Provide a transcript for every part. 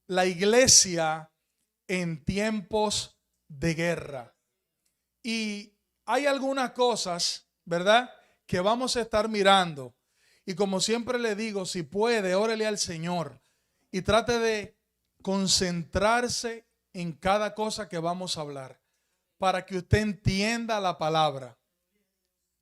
la iglesia en tiempos de guerra. Y hay algunas cosas, ¿verdad?, que vamos a estar mirando. Y como siempre le digo, si puede, órele al Señor y trate de concentrarse en cada cosa que vamos a hablar para que usted entienda la palabra.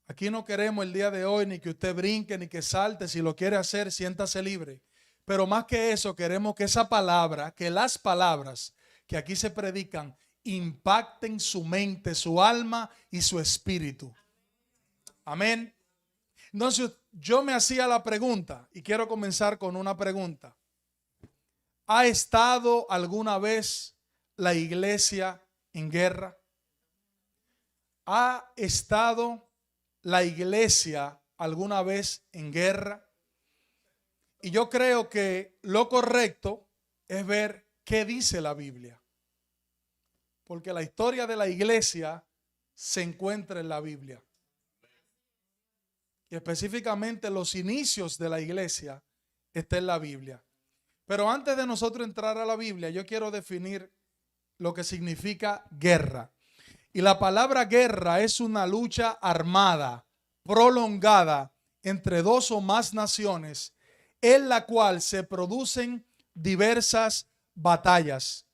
Aquí no queremos el día de hoy ni que usted brinque ni que salte. Si lo quiere hacer, siéntase libre. Pero más que eso, queremos que esa palabra, que las palabras que aquí se predican, impacten su mente, su alma y su espíritu. Amén. Entonces yo me hacía la pregunta y quiero comenzar con una pregunta. ¿Ha estado alguna vez la iglesia en guerra? ¿Ha estado la iglesia alguna vez en guerra? Y yo creo que lo correcto es ver qué dice la Biblia. Porque la historia de la iglesia se encuentra en la Biblia. Y específicamente los inicios de la iglesia está en la Biblia. Pero antes de nosotros entrar a la Biblia, yo quiero definir lo que significa guerra. Y la palabra guerra es una lucha armada, prolongada entre dos o más naciones, en la cual se producen diversas batallas.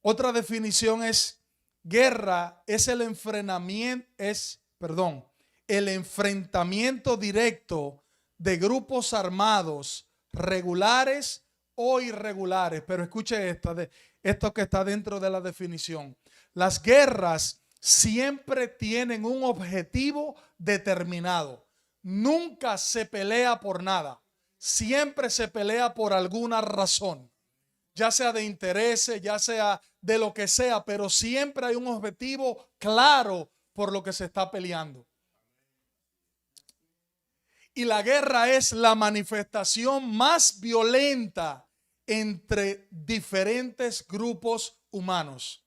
Otra definición es: guerra es el enfrentamiento directo de grupos armados, regulares o irregulares. Pero escuche esto que está dentro de la definición. Las guerras siempre tienen un objetivo determinado. Nunca se pelea por nada. Siempre se pelea por alguna razón, ya sea de intereses, ya sea de lo que sea, pero siempre hay un objetivo claro por lo que se está peleando. Y la guerra es la manifestación más violenta entre diferentes grupos humanos.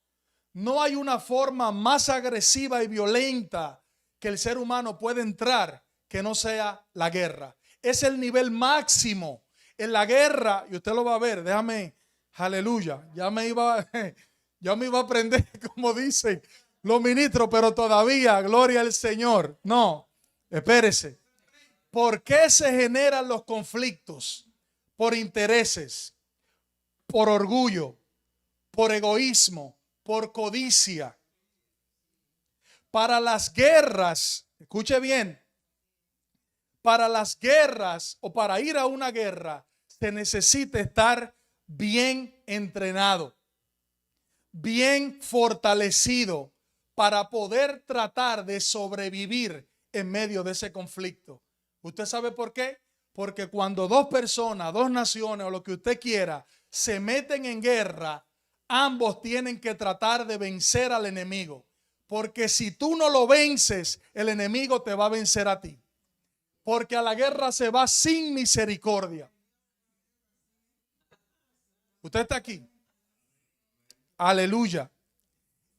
No hay una forma más agresiva y violenta que el ser humano puede entrar que no sea la guerra. Es el nivel máximo. En la guerra, y usted lo va a ver, déjame, aleluya, ya me iba a aprender como dicen los ministros, pero todavía, gloria al Señor. No, espérese. ¿Por qué se generan los conflictos? Por intereses, por orgullo, por egoísmo, por codicia. Para las guerras, escuche bien, para las guerras o para ir a una guerra se necesita estar bien entrenado, bien fortalecido para poder tratar de sobrevivir en medio de ese conflicto. ¿Usted sabe por qué? Porque cuando dos personas, dos naciones o lo que usted quiera se meten en guerra, ambos tienen que tratar de vencer al enemigo. Porque si tú no lo vences, el enemigo te va a vencer a ti. Porque a la guerra se va sin misericordia. ¿Usted está aquí? Aleluya.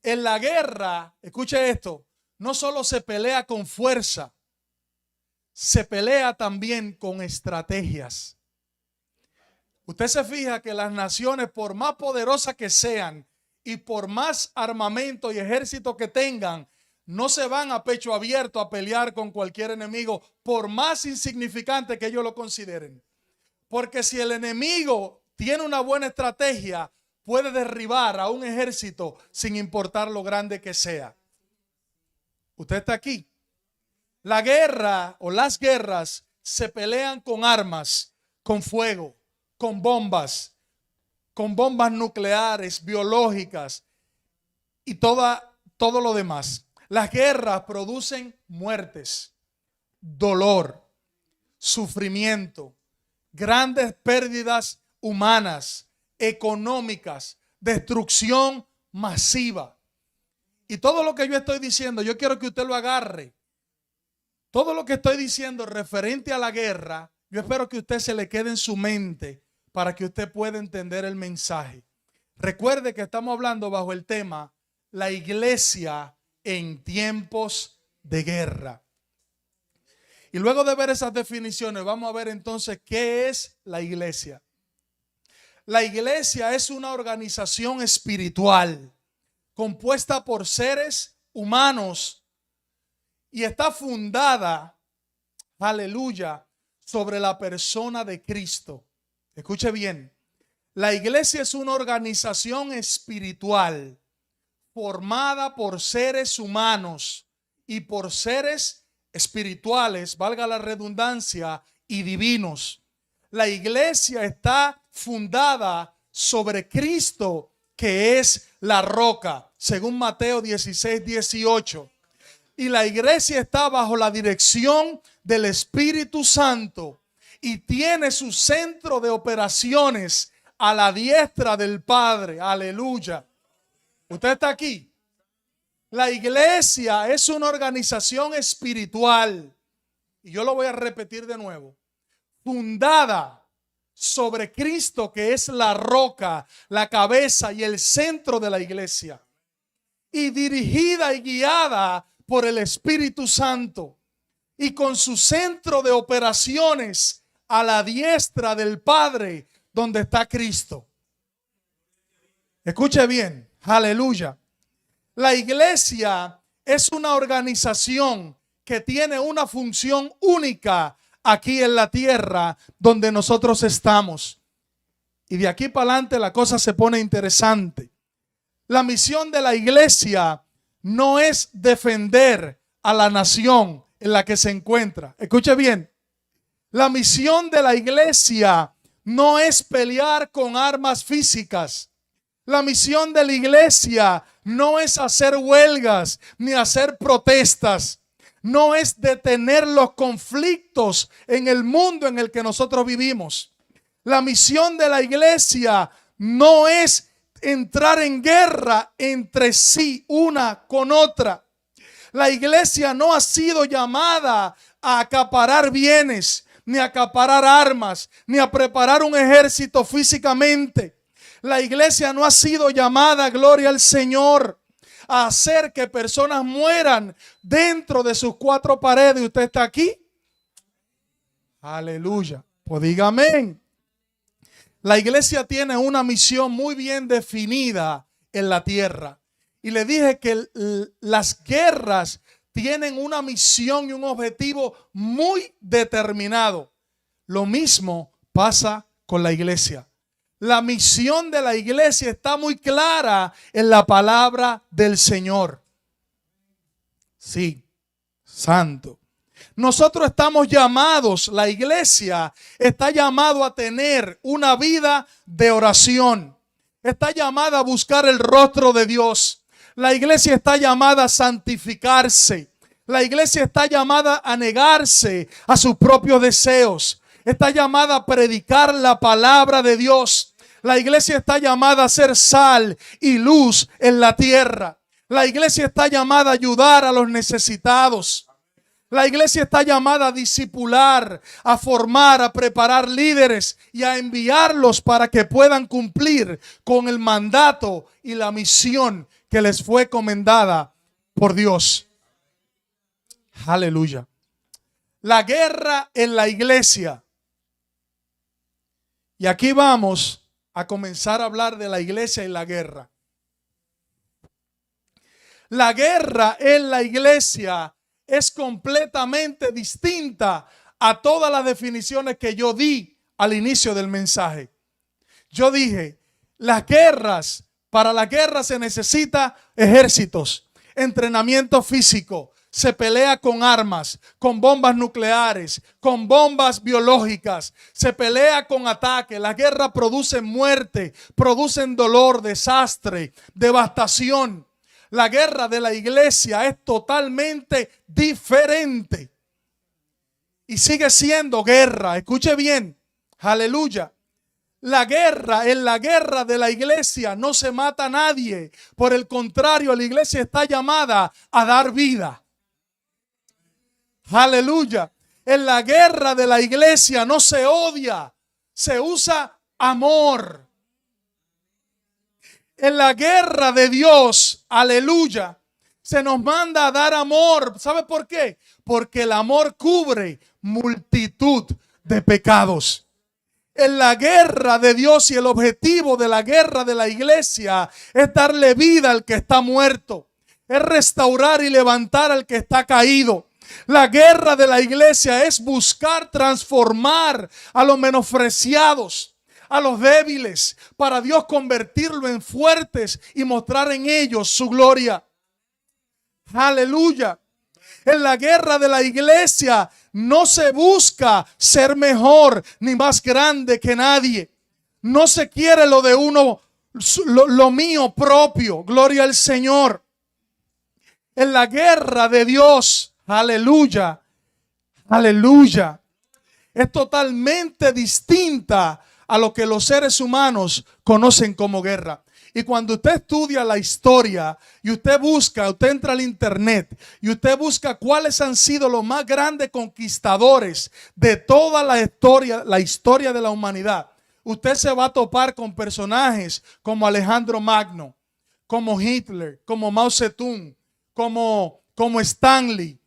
En la guerra, escuche esto, no solo se pelea con fuerza, se pelea también con estrategias. Usted se fija que las naciones, por más poderosas que sean y por más armamento y ejército que tengan, no se van a pecho abierto a pelear con cualquier enemigo, por más insignificante que ellos lo consideren. Porque si el enemigo tiene una buena estrategia, puede derribar a un ejército sin importar lo grande que sea. Usted está aquí. La guerra o las guerras se pelean con armas, con fuego, con bombas nucleares, biológicas y todo lo demás. Las guerras producen muertes, dolor, sufrimiento, grandes pérdidas humanas, económicas, destrucción masiva. Y todo lo que yo estoy diciendo, yo quiero que usted lo agarre. Todo lo que estoy diciendo referente a la guerra, yo espero que usted se le quede en su mente para que usted pueda entender el mensaje. Recuerde que estamos hablando bajo el tema la iglesia en tiempos de guerra. Y luego de ver esas definiciones, vamos a ver entonces qué es la iglesia. La iglesia es una organización espiritual compuesta por seres humanos y está fundada, aleluya, sobre la persona de Cristo. Escuche bien, la iglesia es una organización espiritual formada por seres humanos y por seres espirituales, valga la redundancia, y divinos. La iglesia está fundada sobre Cristo, que es la roca, según Mateo 16:18. Y la iglesia está bajo la dirección del Espíritu Santo y tiene su centro de operaciones a la diestra del Padre. Aleluya. ¿Usted está aquí? La iglesia es una organización espiritual, y yo lo voy a repetir de nuevo, fundada sobre Cristo, que es la roca, la cabeza y el centro de la iglesia, y dirigida y guiada por el Espíritu Santo, y con su centro de operaciones a la diestra del Padre, donde está Cristo. Escuche bien, aleluya. La iglesia es una organización que tiene una función única aquí en la tierra donde nosotros estamos. Y de aquí para adelante la cosa se pone interesante. La misión de la iglesia no es defender a la nación en la que se encuentra. Escuche bien. La misión de la iglesia no es pelear con armas físicas. La misión de la iglesia no es hacer huelgas ni hacer protestas. No es detener los conflictos en el mundo en el que nosotros vivimos. La misión de la iglesia no es entrar en guerra entre sí una con otra. La iglesia no ha sido llamada a acaparar bienes, ni a acaparar armas, ni a preparar un ejército físicamente. La iglesia no ha sido llamada, gloria al Señor, a hacer que personas mueran dentro de sus cuatro paredes. ¿Usted está aquí? Aleluya. Pues diga amén. La iglesia tiene una misión muy bien definida en la tierra. Y le dije que las guerras tienen una misión y un objetivo muy determinado. Lo mismo pasa con la iglesia. La misión de la iglesia está muy clara en la palabra del Señor. Sí, santo. Nosotros estamos llamados, la iglesia está llamado a tener una vida de oración. Está llamada a buscar el rostro de Dios. La iglesia está llamada a santificarse. La iglesia está llamada a negarse a sus propios deseos. Está llamada a predicar la palabra de Dios. La iglesia está llamada a ser sal y luz en la tierra. La iglesia está llamada a ayudar a los necesitados. La iglesia está llamada a discipular, a formar, a preparar líderes y a enviarlos para que puedan cumplir con el mandato y la misión que les fue encomendada por Dios. Aleluya. La guerra en la iglesia. Y aquí vamos a comenzar a hablar de la iglesia y la guerra. La guerra en la iglesia es completamente distinta a todas las definiciones que yo di al inicio del mensaje. Yo dije, para la guerra se necesita ejércitos, entrenamiento físico, se pelea con armas, con bombas nucleares, con bombas biológicas, se pelea con ataques. La guerra produce muerte, produce dolor, desastre, devastación. La guerra de la iglesia es totalmente diferente y sigue siendo guerra. Escuche bien, aleluya. En la guerra de la iglesia no se mata a nadie. Por el contrario, la iglesia está llamada a dar vida. Aleluya. En la guerra de la iglesia no se odia, se usa amor. En la guerra de Dios, aleluya, se nos manda a dar amor. ¿Sabe por qué? Porque el amor cubre multitud de pecados. En la guerra de Dios y el objetivo de la guerra de la iglesia es darle vida al que está muerto, es restaurar y levantar al que está caído. La guerra de la iglesia es buscar transformar a los menospreciados, a los débiles, para Dios convertirlo en fuertes y mostrar en ellos su gloria. Aleluya. En la guerra de la iglesia no se busca ser mejor ni más grande que nadie. No se quiere lo de uno, lo mío propio. Gloria al Señor. En la guerra de Dios, aleluya, aleluya, es totalmente distinta a lo que los seres humanos conocen como guerra. Y cuando usted estudia la historia y usted busca, usted entra al internet y usted busca cuáles han sido los más grandes conquistadores de toda la historia de la humanidad, usted se va a topar con personajes como Alejandro Magno, como Hitler, como Mao Zedong, como Stanley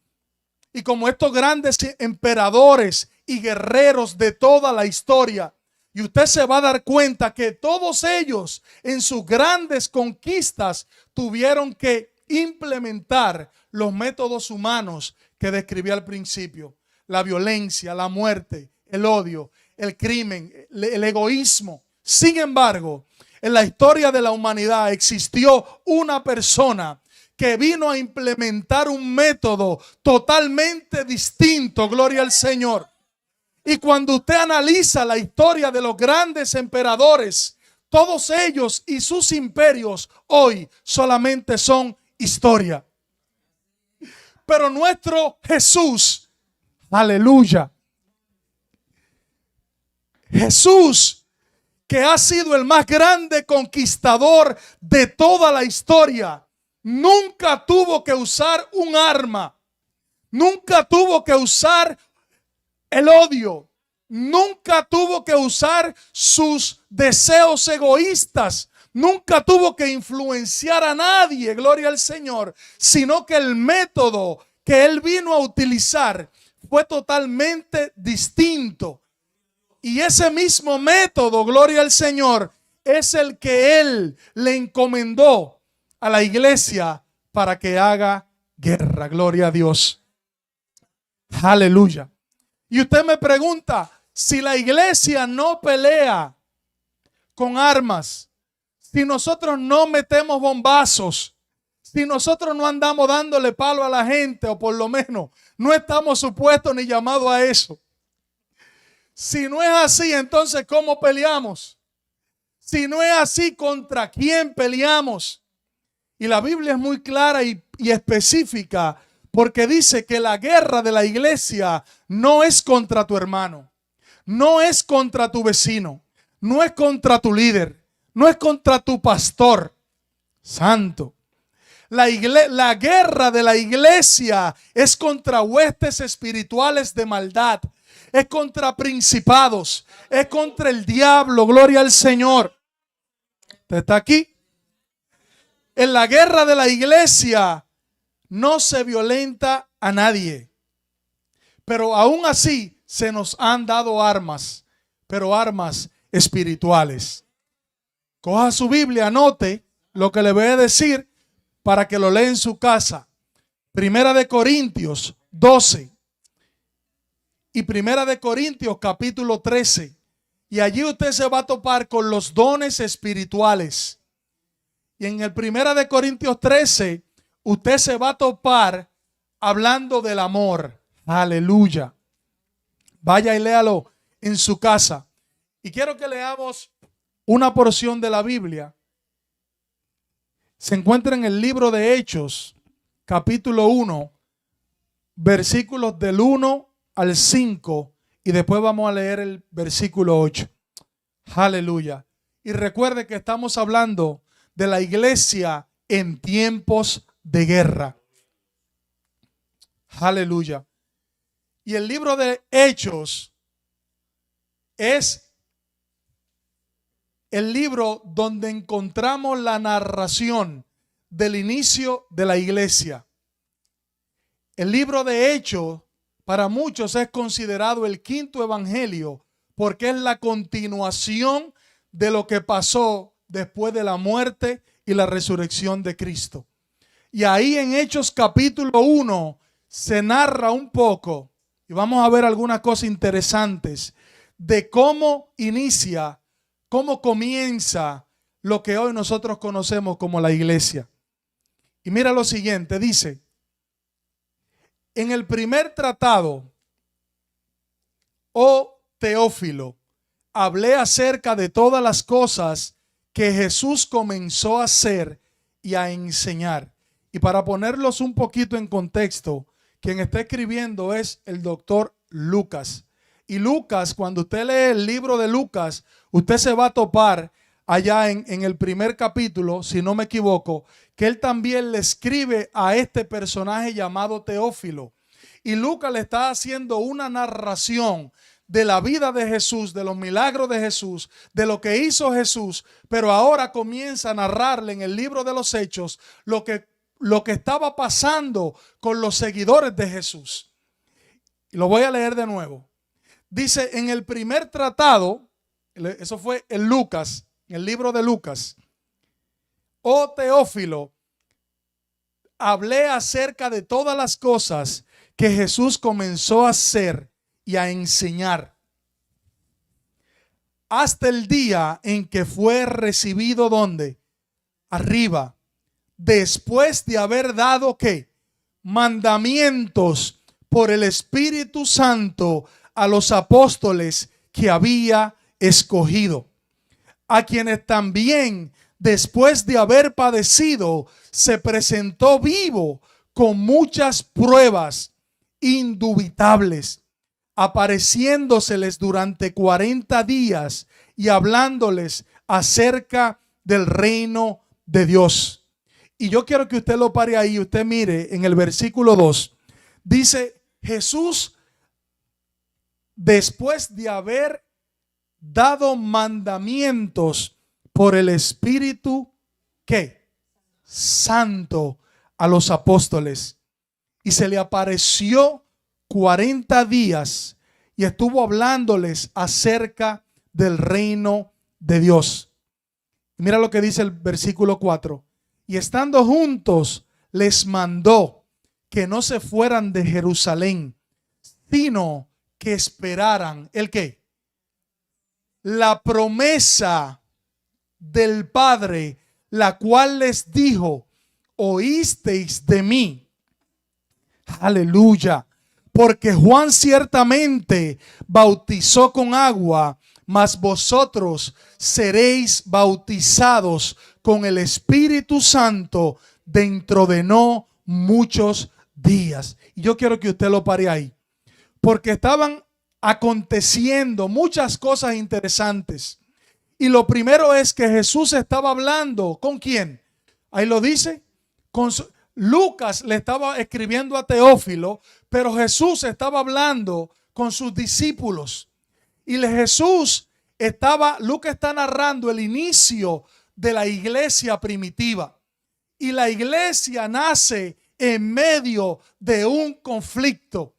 y como estos grandes emperadores y guerreros de toda la historia. Y usted se va a dar cuenta que todos ellos en sus grandes conquistas tuvieron que implementar los métodos humanos que describí al principio. La violencia, la muerte, el odio, el crimen, el egoísmo. Sin embargo, en la historia de la humanidad existió una persona que vino a implementar un método totalmente distinto. Gloria al Señor. Y cuando usted analiza la historia de los grandes emperadores, todos ellos y sus imperios hoy solamente son historia. Pero nuestro Jesús, aleluya, Jesús, que ha sido el más grande conquistador de toda la historia, nunca tuvo que usar un arma, nunca tuvo que usar el odio, nunca tuvo que usar sus deseos egoístas, nunca tuvo que influenciar a nadie, gloria al Señor, sino que el método que él vino a utilizar fue totalmente distinto. Y ese mismo método, gloria al Señor, es el que él le encomendó a la iglesia para que haga guerra. Gloria a Dios. Aleluya. Y usted me pregunta, si la iglesia no pelea con armas, si nosotros no metemos bombazos, si nosotros no andamos dándole palo a la gente, o por lo menos no estamos supuestos ni llamados a eso. Si no es así, entonces ¿cómo peleamos? Si no es así, ¿contra quién peleamos? Y la Biblia es muy clara y específica, porque dice que la guerra de la iglesia no es contra tu hermano, no es contra tu vecino, no es contra tu líder, no es contra tu pastor. Santo. La guerra de la iglesia es contra huestes espirituales de maldad, es contra principados, es contra el diablo. Gloria al Señor. ¿Usted está aquí? En la guerra de la iglesia no se violenta a nadie, pero aún así se nos han dado armas, pero armas espirituales. Coja su Biblia, anote lo que le voy a decir para que lo lea en su casa. Primera de Corintios 12 y Primera de Corintios capítulo 13. Y allí usted se va a topar con los dones espirituales. Y en el Primera de Corintios 13, usted se va a topar hablando del amor. Aleluya. Vaya y léalo en su casa. Y quiero que leamos una porción de la Biblia. Se encuentra en el libro de Hechos, capítulo 1, versículos del 1 al 5. Y después vamos a leer el versículo 8. Aleluya. Y recuerde que estamos hablando de la iglesia en tiempos de guerra. Aleluya. Y el libro de Hechos es el libro donde encontramos la narración del inicio de la iglesia. El libro de Hechos para muchos es considerado el quinto evangelio, porque es la continuación de lo que pasó después de la muerte y la resurrección de Cristo. Y ahí en Hechos capítulo 1 se narra un poco, y vamos a ver algunas cosas interesantes, de cómo inicia, cómo comienza lo que hoy nosotros conocemos como la iglesia. Y mira lo siguiente, dice, en el primer tratado, oh Teófilo, hablé acerca de todas las cosas que Jesús comenzó a hacer y a enseñar. Y para ponerlos un poquito en contexto, quien está escribiendo es el doctor Lucas. Y Lucas, cuando usted lee el libro de Lucas, usted se va a topar allá en el primer capítulo, si no me equivoco, que él también le escribe a este personaje llamado Teófilo. Y Lucas le está haciendo una narración de la vida de Jesús, de los milagros de Jesús, de lo que hizo Jesús, pero ahora comienza a narrarle en el libro de los Hechos lo que estaba pasando con los seguidores de Jesús. Y lo voy a leer de nuevo. Dice, en el primer tratado, eso fue en Lucas, en el libro de Lucas, oh Teófilo, hablé acerca de todas las cosas que Jesús comenzó a hacer y a enseñar hasta el día en que fue recibido, ¿dónde? Arriba, después de haber dado ¿qué? Mandamientos por el Espíritu Santo a los apóstoles que había escogido, a quienes también después de haber padecido se presentó vivo con muchas pruebas indubitables, apareciéndoseles durante 40 días y hablándoles acerca del reino de Dios. Y yo quiero que usted lo pare ahí, usted mire en el versículo 2, dice Jesús, después de haber dado mandamientos por el Espíritu, ¿qué? Santo a los apóstoles. Y se le apareció 40 días y estuvo hablándoles acerca del reino de Dios. Mira lo que dice el versículo 4. Y estando juntos, les mandó que no se fueran de Jerusalén, sino que esperaran, ¿el qué? La promesa del Padre, la cual les dijo, oísteis de mí. Aleluya. Porque Juan ciertamente bautizó con agua, mas vosotros seréis bautizados con el Espíritu Santo dentro de no muchos días. Y yo quiero que usted lo pare ahí, porque estaban aconteciendo muchas cosas interesantes. Y lo primero es que Jesús estaba hablando, ¿con quién? Ahí lo dice, Lucas le estaba escribiendo a Teófilo, pero Jesús estaba hablando con sus discípulos. Y Lucas está narrando el inicio de la iglesia primitiva. Y la iglesia nace en medio de un conflicto.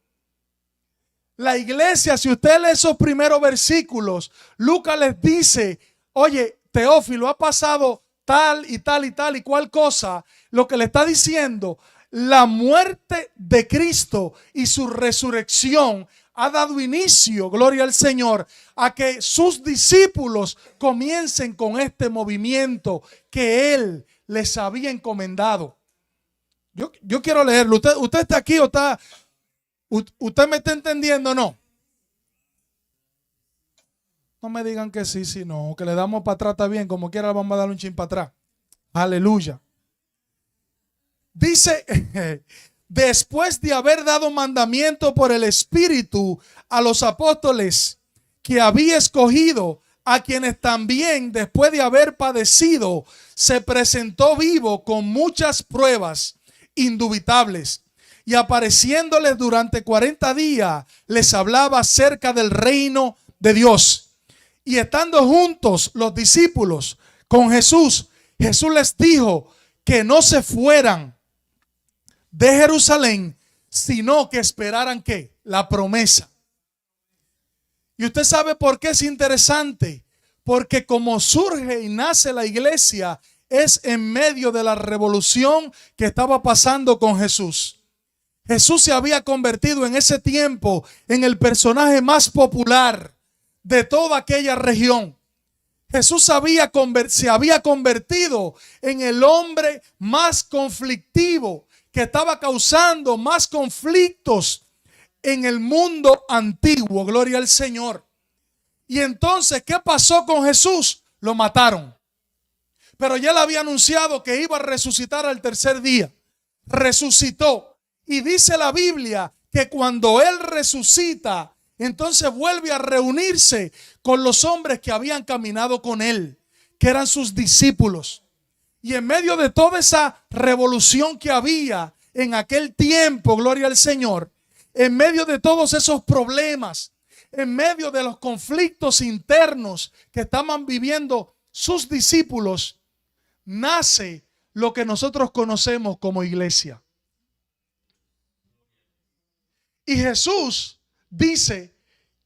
La iglesia, si usted lee esos primeros versículos, Lucas les dice, oye, Teófilo, ha pasado tal y tal y tal y cual cosa. Lo que le está diciendo, la muerte de Cristo y su resurrección ha dado inicio, gloria al Señor, a que sus discípulos comiencen con este movimiento que Él les había encomendado. Yo quiero leerlo. ¿Usted está aquí o está? ¿Usted me está entendiendo o no? No me digan que sí, sí, no, que le damos para atrás, está bien, como quiera vamos a darle un chin para atrás. Aleluya. Dice, después de haber dado mandamiento por el Espíritu a los apóstoles que había escogido, a quienes también después de haber padecido se presentó vivo con muchas pruebas indubitables, y apareciéndoles durante 40 días les hablaba acerca del reino de Dios. Y estando juntos los discípulos con Jesús, Jesús les dijo que no se fueran de Jerusalén, sino que esperaran ¿qué? La promesa. Y usted sabe por qué es interesante. Porque como surge y nace la iglesia es en medio de la revolución que estaba pasando con Jesús. Jesús se había convertido en ese tiempo en el personaje más popular de toda aquella región. Jesús se había convertido en el hombre más conflictivo, que estaba causando más conflictos en el mundo antiguo. Gloria al Señor. Y entonces, ¿qué pasó con Jesús? Lo mataron. Pero ya él había anunciado que iba a resucitar al tercer día. Resucitó. Y dice la Biblia que cuando él resucita, entonces vuelve a reunirse con los hombres que habían caminado con él, que eran sus discípulos. Y en medio de toda esa revolución que había en aquel tiempo, gloria al Señor, en medio de todos esos problemas, en medio de los conflictos internos que estaban viviendo sus discípulos, nace lo que nosotros conocemos como iglesia. Y Jesús dice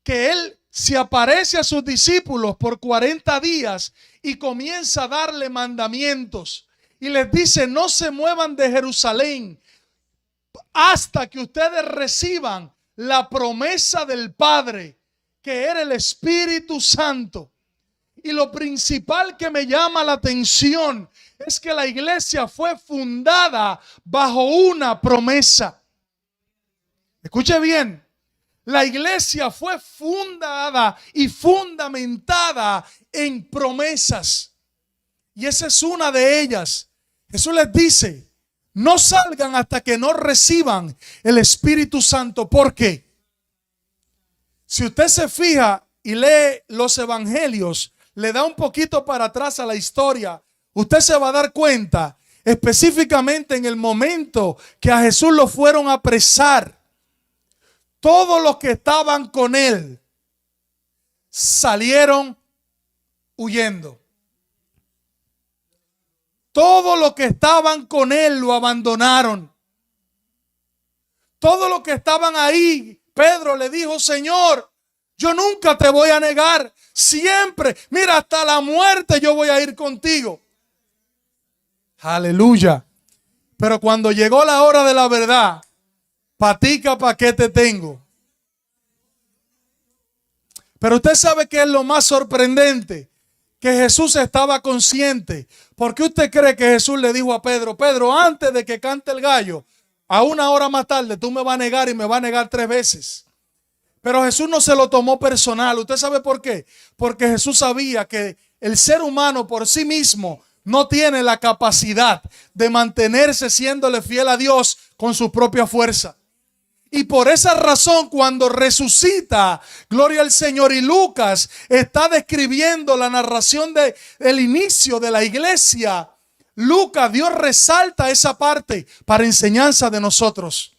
que él se aparece a sus discípulos por 40 días y comienza a darle mandamientos. Y les dice: no se muevan de Jerusalén hasta que ustedes reciban la promesa del Padre, que era el Espíritu Santo. Y lo principal que me llama la atención es que la iglesia fue fundada bajo una promesa. Escuche bien, la iglesia fue fundada y fundamentada en promesas. Y esa es una de ellas. Jesús les dice: no salgan hasta que no reciban el Espíritu Santo. ¿Por qué? Si usted se fija y lee los evangelios, le da un poquito para atrás a la historia, usted se va a dar cuenta específicamente en el momento que a Jesús lo fueron a apresar. Todos los que estaban con él salieron huyendo. Todos los que estaban con él lo abandonaron. Todos los que estaban ahí, Pedro le dijo: Señor, yo nunca te voy a negar. Siempre, mira, hasta la muerte yo voy a ir contigo. Aleluya. Pero cuando llegó la hora de la verdad, patica, ¿pa' qué te tengo? Pero usted sabe que es lo más sorprendente, que Jesús estaba consciente. ¿Por qué usted cree que Jesús le dijo a Pedro: Pedro, antes de que cante el gallo, a una hora más tarde tú me vas a negar, y me vas a negar 3 veces? Pero Jesús no se lo tomó personal. ¿Usted sabe por qué? Porque Jesús sabía que el ser humano por sí mismo no tiene la capacidad de mantenerse siéndole fiel a Dios con su propia fuerza. Y por esa razón, cuando resucita, gloria al Señor, y Lucas está describiendo la narración del inicio de la iglesia, Lucas, Dios resalta esa parte para enseñanza de nosotros.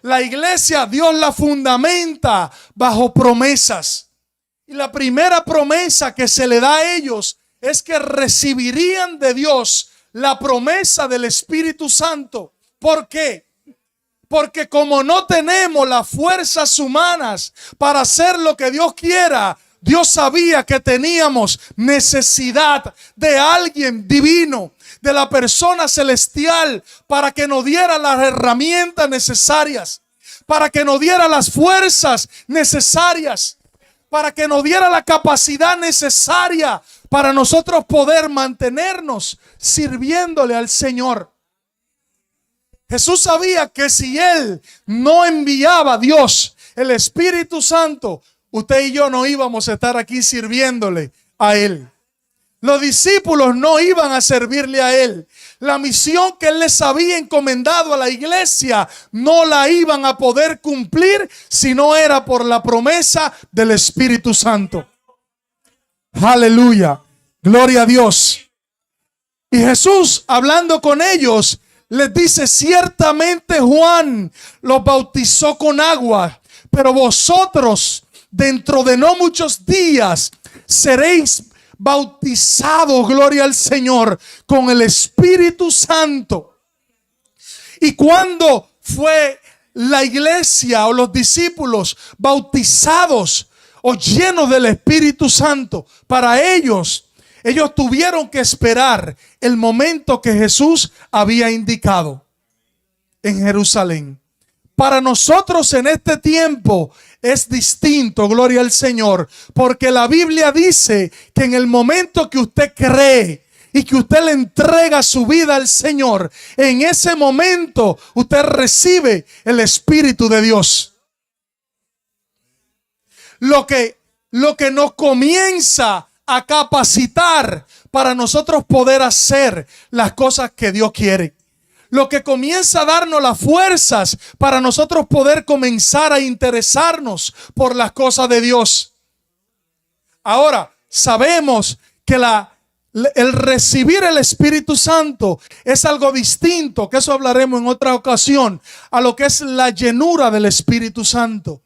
La iglesia, Dios la fundamenta bajo promesas. Y la primera promesa que se le da a ellos es que recibirían de Dios la promesa del Espíritu Santo. ¿Por qué? Porque como no tenemos las fuerzas humanas para hacer lo que Dios quiera, Dios sabía que teníamos necesidad de alguien divino, de la persona celestial, para que nos diera las herramientas necesarias, para que nos diera las fuerzas necesarias, para que nos diera la capacidad necesaria para nosotros poder mantenernos sirviéndole al Señor. Jesús sabía que si Él no enviaba a Dios, el Espíritu Santo, usted y yo no íbamos a estar aquí sirviéndole a Él. Los discípulos no iban a servirle a Él. La misión que Él les había encomendado a la iglesia no la iban a poder cumplir si no era por la promesa del Espíritu Santo. Aleluya. Gloria a Dios. Y Jesús, hablando con ellos, les dice: ciertamente Juan los bautizó con agua, pero vosotros dentro de no muchos días seréis bautizados, gloria al Señor, con el Espíritu Santo. Y cuando fue la iglesia o los discípulos bautizados o llenos del Espíritu Santo. Para ellos tuvieron que esperar el momento que Jesús había indicado en Jerusalén. Para nosotros en este tiempo es distinto, gloria al Señor, porque la Biblia dice que en el momento que usted cree y que usted le entrega su vida al Señor, en ese momento usted recibe el Espíritu de Dios. Lo que nos comienza a capacitar para nosotros poder hacer las cosas que Dios quiere. Lo que comienza a darnos las fuerzas para nosotros poder comenzar a interesarnos por las cosas de Dios. Ahora, sabemos que el recibir el Espíritu Santo es algo distinto, que eso hablaremos en otra ocasión, a lo que es la llenura del Espíritu Santo.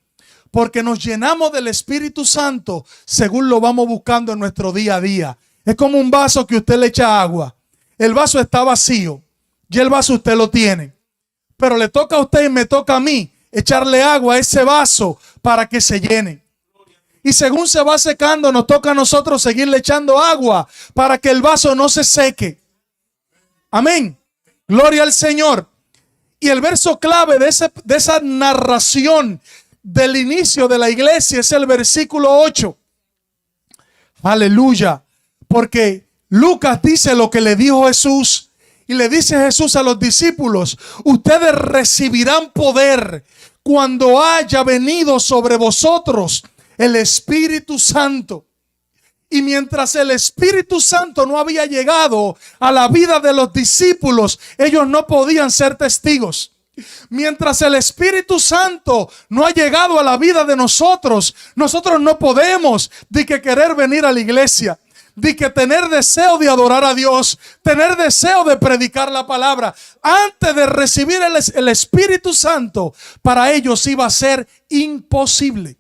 Porque nos llenamos del Espíritu Santo según lo vamos buscando en nuestro día a día. Es como un vaso que usted le echa agua. El vaso está vacío. Y el vaso usted lo tiene. Pero le toca a usted y me toca a mí echarle agua a ese vaso para que se llene. Y según se va secando, nos toca a nosotros seguirle echando agua para que el vaso no se seque. Amén. Gloria al Señor. Y el verso clave de esa narración del inicio de la iglesia es el versículo 8. Aleluya. Porque Lucas dice lo que le dijo Jesús. Y le dice Jesús a los discípulos: ustedes recibirán poder cuando haya venido sobre vosotros el Espíritu Santo. Y mientras el Espíritu Santo no había llegado a la vida de los discípulos, ellos no podían ser testigos. Mientras el Espíritu Santo no ha llegado a la vida de nosotros, nosotros no podemos de que querer venir a la iglesia, de que tener deseo de adorar a Dios, tener deseo de predicar la palabra. Antes de recibir el Espíritu Santo, para ellos iba a ser imposible.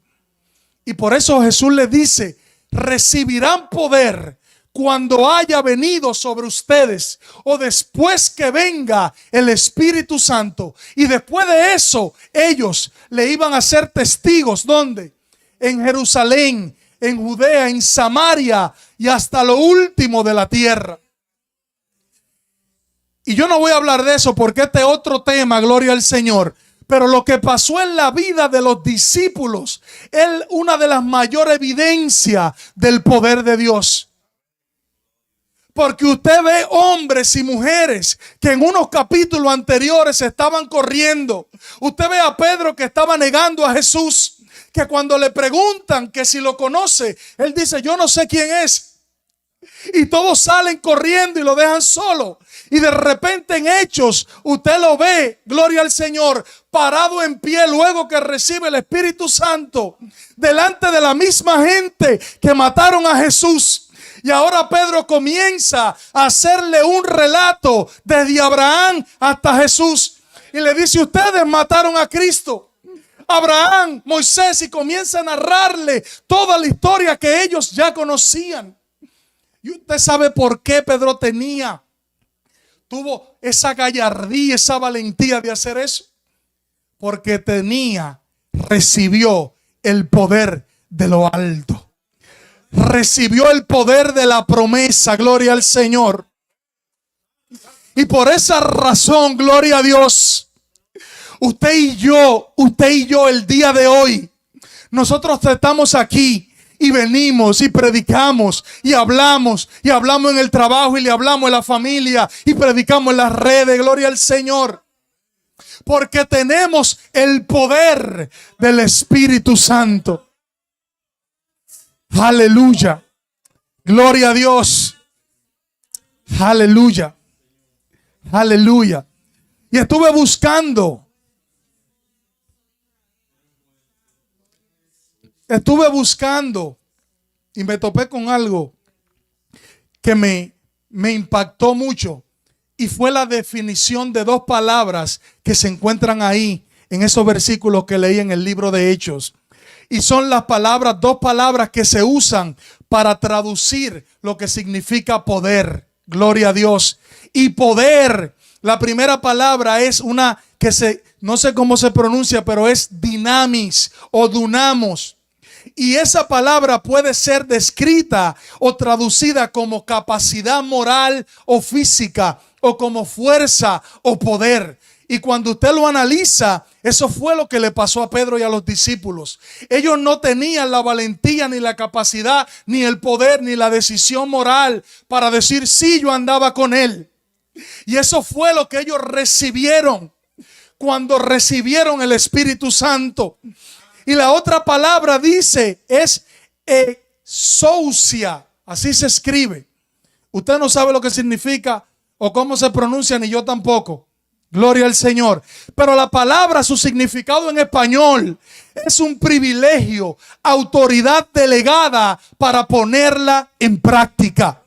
Y por eso Jesús les dice: recibirán poder cuando haya venido sobre ustedes, o después que venga el Espíritu Santo. Y después de eso, ellos le iban a ser testigos. ¿Dónde? En Jerusalén, en Judea, en Samaria y hasta lo último de la tierra. Y yo no voy a hablar de eso porque este es otro tema, gloria al Señor. Pero lo que pasó en la vida de los discípulos es una de las mayores evidencias del poder de Dios. Porque usted ve hombres y mujeres que en unos capítulos anteriores estaban corriendo. Usted ve a Pedro que estaba negando a Jesús, que cuando le preguntan que si lo conoce, él dice: yo no sé quién es. Y todos salen corriendo y lo dejan solo. Y de repente en Hechos usted lo ve, gloria al Señor, parado en pie luego que recibe el Espíritu Santo, delante de la misma gente que mataron a Jesús. Y ahora Pedro comienza a hacerle un relato desde Abraham hasta Jesús. Y le dice: ustedes mataron a Cristo, Abraham, Moisés, y comienza a narrarle toda la historia que ellos ya conocían. Y usted sabe por qué Pedro tuvo esa gallardía, esa valentía de hacer eso. Porque recibió el poder de lo alto. Recibió el poder de la promesa, gloria al Señor. Y por esa razón, gloria a Dios, usted y yo el día de hoy, nosotros estamos aquí y venimos y predicamos y hablamos en el trabajo y le hablamos en la familia y predicamos en las redes, gloria al Señor. Porque tenemos el poder del Espíritu Santo. Aleluya. Gloria a Dios. Aleluya. Aleluya. Y estuve buscando y me topé con algo que me impactó mucho. Y fue la definición de dos palabras que se encuentran ahí en esos versículos que leí en el libro de Hechos. Y son dos palabras que se usan para traducir lo que significa poder. Gloria a Dios. Y poder, la primera palabra es una que no sé cómo se pronuncia, pero es dinamis o dunamos. Y esa palabra puede ser descrita o traducida como capacidad moral o física, o como fuerza o poder. Y cuando usted lo analiza, eso fue lo que le pasó a Pedro y a los discípulos. Ellos no tenían la valentía, ni la capacidad, ni el poder, ni la decisión moral para decir, sí, yo andaba con él. Y eso fue lo que ellos recibieron cuando recibieron el Espíritu Santo. Y la otra palabra dice, es exousia, así se escribe. Usted no sabe lo que significa o cómo se pronuncia, ni yo tampoco. Gloria al Señor. Pero la palabra, su significado en español, es un privilegio, autoridad delegada para ponerla en práctica.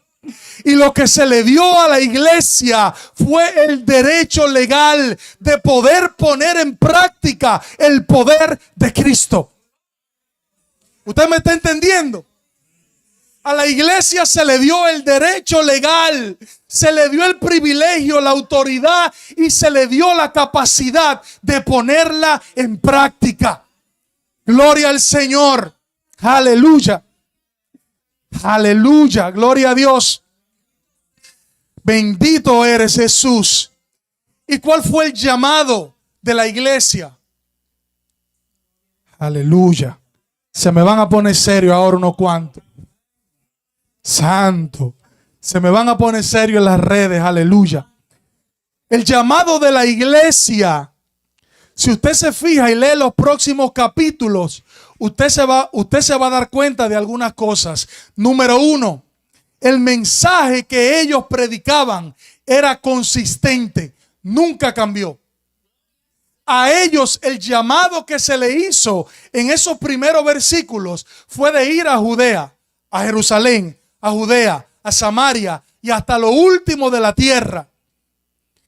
Y lo que se le dio a la iglesia fue el derecho legal de poder poner en práctica el poder de Cristo. ¿Usted me está entendiendo? A la iglesia se le dio el derecho legal, se le dio el privilegio, la autoridad y se le dio la capacidad de ponerla en práctica. Gloria al Señor. Aleluya. Aleluya. Gloria a Dios. Bendito eres, Jesús. ¿Y cuál fue el llamado de la iglesia? Aleluya. Se me van a poner serio ahora unos cuantos. Santo. Se me van a poner serio en las redes. Aleluya. El llamado de la iglesia, si usted se fija y lee los próximos capítulos, usted se va a dar cuenta de algunas cosas. Número uno, el mensaje que ellos predicaban era consistente, nunca cambió. A ellos el llamado que se le hizo en esos primeros versículos fue de ir a Judea, a Jerusalén, a Judea, a Samaria y hasta lo último de la tierra.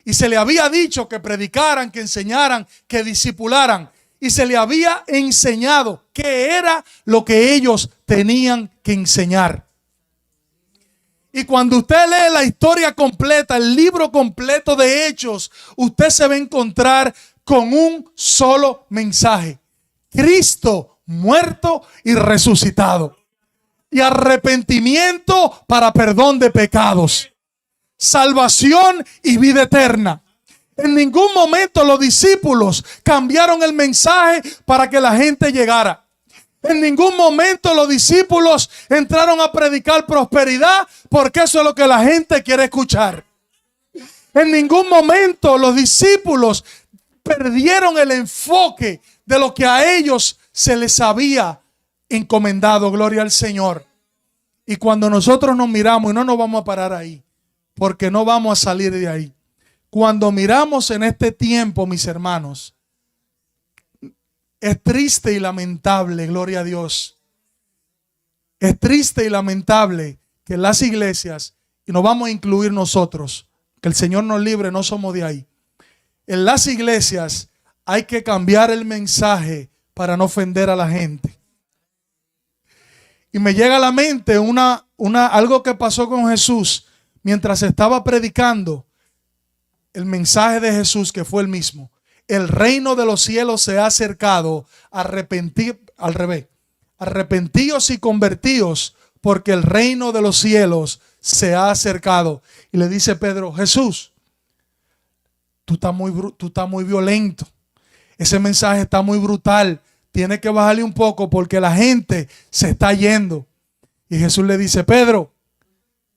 Y se le había dicho que predicaran, que enseñaran, que discipularan. Y se le había enseñado qué era lo que ellos tenían que enseñar. Y cuando usted lee la historia completa, el libro completo de Hechos, usted se va a encontrar con un solo mensaje: Cristo muerto y resucitado. Y arrepentimiento para perdón de pecados. Salvación y vida eterna. En ningún momento los discípulos cambiaron el mensaje para que la gente llegara. En ningún momento los discípulos entraron a predicar prosperidad porque eso es lo que la gente quiere escuchar. En ningún momento los discípulos perdieron el enfoque de lo que a ellos se les había encomendado. Gloria al Señor. Y cuando nosotros nos miramos, y no nos vamos a parar ahí, porque no vamos a salir de ahí. Cuando miramos en este tiempo, mis hermanos, es triste y lamentable, gloria a Dios. Es triste y lamentable que las iglesias, y nos vamos a incluir nosotros, que el Señor nos libre, no somos de ahí. En las iglesias hay que cambiar el mensaje para no ofender a la gente. Y me llega a la mente algo que pasó con Jesús mientras estaba predicando el mensaje de Jesús, que fue el mismo. El reino de los cielos se ha acercado. Arrepentíos y convertíos, porque el reino de los cielos se ha acercado. Y le dice Pedro: Jesús, tú estás muy violento. Ese mensaje está muy brutal. Tiene que bajarle un poco porque la gente se está yendo. Y Jesús le dice: Pedro,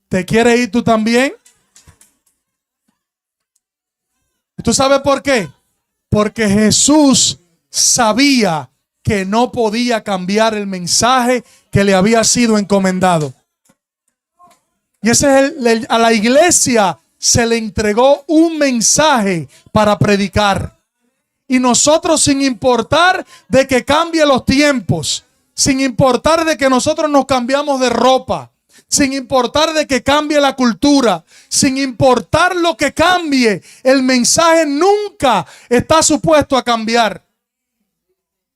¿te quieres ir tú también? ¿Tú sabes por qué? Porque Jesús sabía que no podía cambiar el mensaje que le había sido encomendado. Y ese es a la iglesia se le entregó un mensaje para predicar. Y nosotros, sin importar de que cambie los tiempos, sin importar de que nosotros nos cambiamos de ropa, sin importar de que cambie la cultura, sin importar lo que cambie, el mensaje nunca está supuesto a cambiar.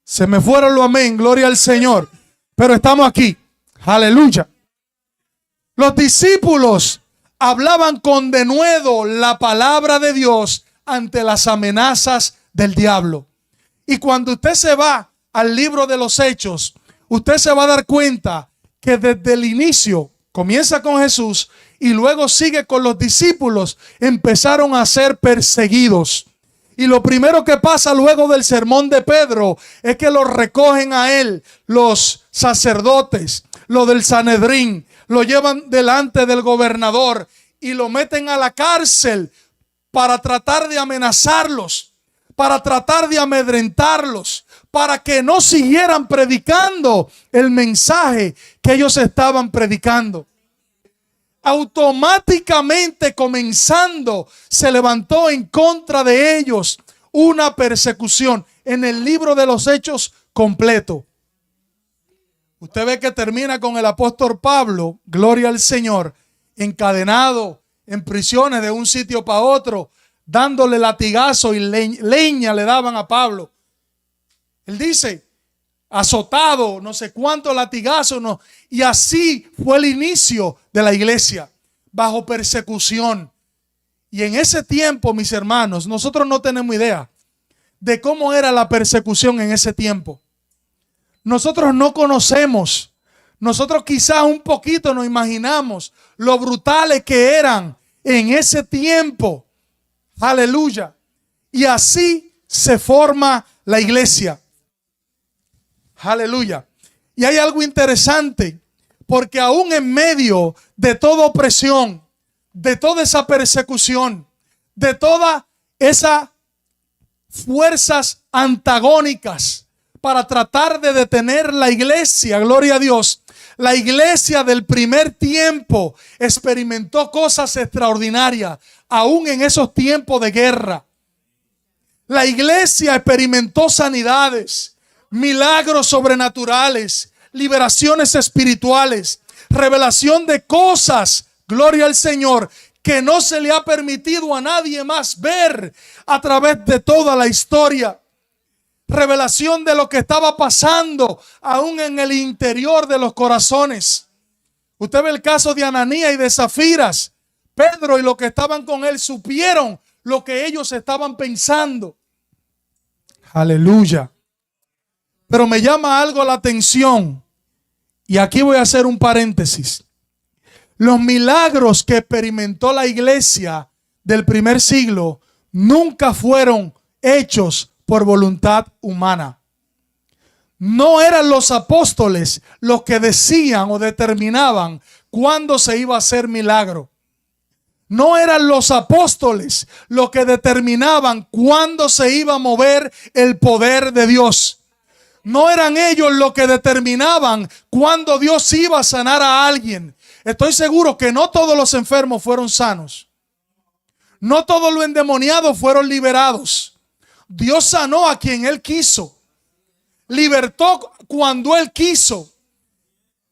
Se me fueron los amén, gloria al Señor. Pero estamos aquí, aleluya. Los discípulos hablaban con denuedo la palabra de Dios ante las amenazas del diablo. Y cuando usted se va al libro de los Hechos, usted se va a dar cuenta que desde el inicio comienza con Jesús y luego sigue con los discípulos, empezaron a ser perseguidos. Y lo primero que pasa luego del sermón de Pedro es que lo recogen a él los sacerdotes, los del Sanedrín, lo llevan delante del gobernador y lo meten a la cárcel para tratar de amenazarlos, para tratar de amedrentarlos, para que no siguieran predicando el mensaje que ellos estaban predicando. Automáticamente comenzando se levantó en contra de ellos una persecución en el libro de los Hechos completo. Usted ve que termina con el apóstol Pablo, gloria al Señor, encadenado en prisiones de un sitio para otro, dándole latigazo y leña le daban a Pablo. Él dice, azotado, no sé cuántos latigazos, no. Y así fue el inicio de la iglesia, bajo persecución. Y en ese tiempo, mis hermanos, nosotros no tenemos idea de cómo era la persecución en ese tiempo. Nosotros no conocemos. Nosotros quizás un poquito nos imaginamos lo brutales que eran en ese tiempo. Aleluya. Y así se forma la iglesia. Aleluya. Y hay algo interesante, porque aún en medio de toda opresión, de toda esa persecución, de todas esas fuerzas antagónicas para tratar de detener la iglesia, gloria a Dios, la iglesia del primer tiempo experimentó cosas extraordinarias, aún en esos tiempos de guerra. La iglesia experimentó sanidades, milagros sobrenaturales, liberaciones espirituales, revelación de cosas, gloria al Señor, que no se le ha permitido a nadie más ver a través de toda la historia. Revelación de lo que estaba pasando aún en el interior de los corazones. Usted ve el caso de Ananías y de Zafiras. Pedro y los que estaban con él supieron lo que ellos estaban pensando. Aleluya. Pero me llama algo la atención, y aquí voy a hacer un paréntesis. Los milagros que experimentó la iglesia del primer siglo nunca fueron hechos por voluntad humana. No eran los apóstoles los que decían o determinaban cuándo se iba a hacer milagro. No eran los apóstoles los que determinaban cuándo se iba a mover el poder de Dios. No eran ellos los que determinaban cuándo Dios iba a sanar a alguien. Estoy seguro que no todos los enfermos fueron sanos. No todos los endemoniados fueron liberados. Dios sanó a quien Él quiso. Libertó cuando Él quiso.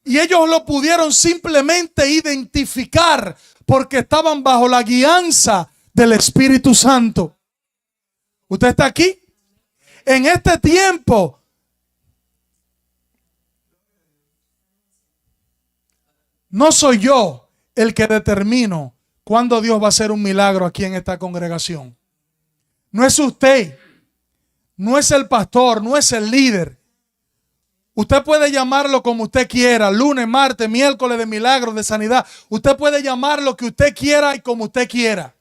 Y ellos lo pudieron simplemente identificar porque estaban bajo la guianza del Espíritu Santo. ¿Usted está aquí? En este tiempo, no soy yo el que determino cuándo Dios va a hacer un milagro aquí en esta congregación. No es usted, no es el pastor, no es el líder. Usted puede llamarlo como usted quiera, lunes, martes, miércoles de milagros, de sanidad. Usted puede llamar lo que usted quiera y como usted quiera.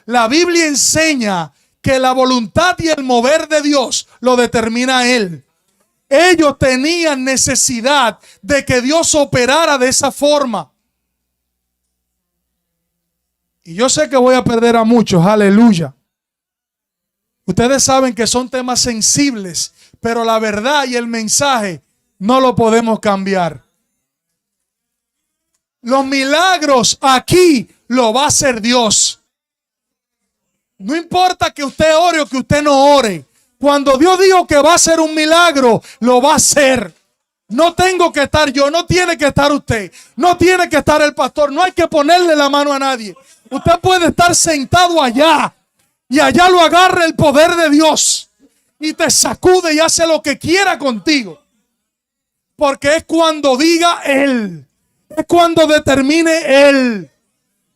La Biblia enseña que la voluntad y el mover de Dios lo determina Él. Ellos tenían necesidad de que Dios operara de esa forma. Y yo sé que voy a perder a muchos, aleluya. Ustedes saben que son temas sensibles, pero la verdad y el mensaje no lo podemos cambiar. Los milagros aquí lo va a hacer Dios. No importa que usted ore o que usted no ore. Cuando Dios dijo que va a hacer un milagro, lo va a hacer. No tengo que estar yo, no tiene que estar usted, no tiene que estar el pastor, no hay que ponerle la mano a nadie. Usted puede estar sentado allá y allá lo agarra el poder de Dios y te sacude y hace lo que quiera contigo. Porque es cuando diga Él, es cuando determine Él.